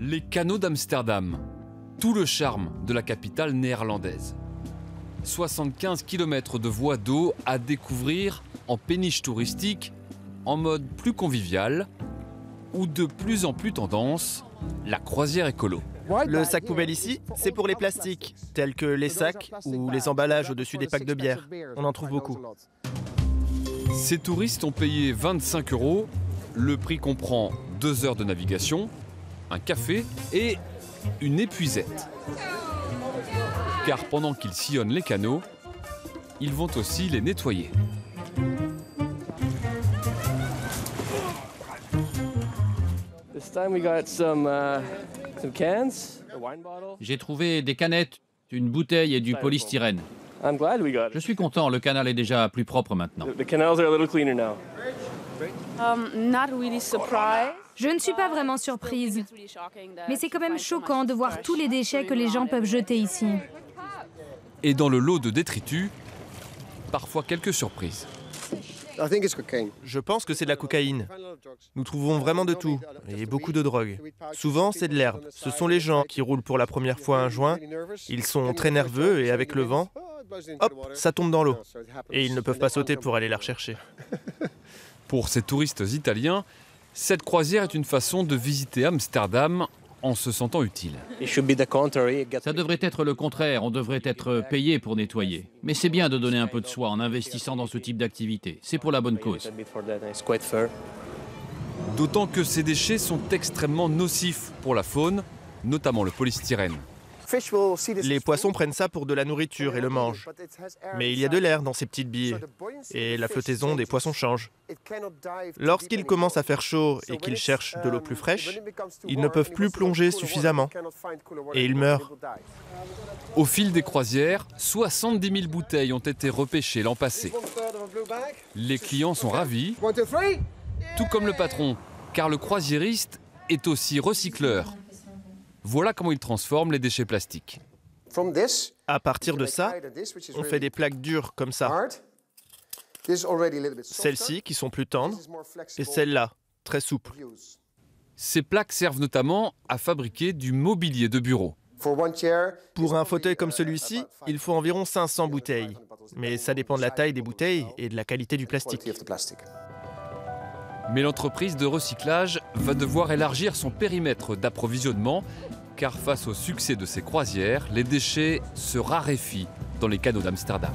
Les canaux d'Amsterdam, tout le charme de la capitale néerlandaise. 75 km de voies d'eau à découvrir en péniche touristique, en mode plus convivial ou de plus en plus tendance, la croisière écolo. Le sac poubelle ici, c'est pour les plastiques, tels que les sacs ou les emballages au-dessus des packs de bière. On en trouve beaucoup. Ces touristes ont payé 25 €. Le prix comprend 2 heures de navigation, un café et une épuisette. Car pendant qu'ils sillonnent les canaux, ils vont aussi les nettoyer. J'ai trouvé des canettes, une bouteille et du polystyrène. Je suis content, le canal est déjà plus propre maintenant. Je ne suis pas vraiment surprise, mais c'est quand même choquant de voir tous les déchets que les gens peuvent jeter ici. Et dans le lot de détritus, parfois quelques surprises. Je pense que c'est de la cocaïne. Nous trouvons vraiment de tout, et beaucoup de drogue. Souvent, c'est de l'herbe. Ce sont les gens qui roulent pour la première fois un joint. Ils sont très nerveux et avec le vent, hop, ça tombe dans l'eau. Et ils ne peuvent pas sauter pour aller la rechercher. Pour ces touristes italiens, cette croisière est une façon de visiter Amsterdam en se sentant utile. Ça devrait être le contraire, on devrait être payé pour nettoyer. Mais c'est bien de donner un peu de soi en investissant dans ce type d'activité. C'est pour la bonne cause. D'autant que ces déchets sont extrêmement nocifs pour la faune, notamment le polystyrène. Les poissons prennent ça pour de la nourriture et le mangent. Mais il y a de l'air dans ces petites billes, et la flottaison des poissons change. Lorsqu'il commence à faire chaud et qu'ils cherchent de l'eau plus fraîche, ils ne peuvent plus plonger suffisamment, et ils meurent. Au fil des croisières, 70 000 bouteilles ont été repêchées l'an passé. Les clients sont ravis, tout comme le patron, car le croisiériste est aussi recycleur. Voilà comment il transforme les déchets plastiques. À partir de ça, on fait des plaques dures comme ça. Celles-ci qui sont plus tendres, et celles-là, très souples. Ces plaques servent notamment à fabriquer du mobilier de bureau. Pour un fauteuil comme celui-ci, il faut environ 500 bouteilles. Mais ça dépend de la taille des bouteilles et de la qualité du plastique. Mais l'entreprise de recyclage va devoir élargir son périmètre d'approvisionnement, car face au succès de ces croisières, les déchets se raréfient dans les canaux d'Amsterdam.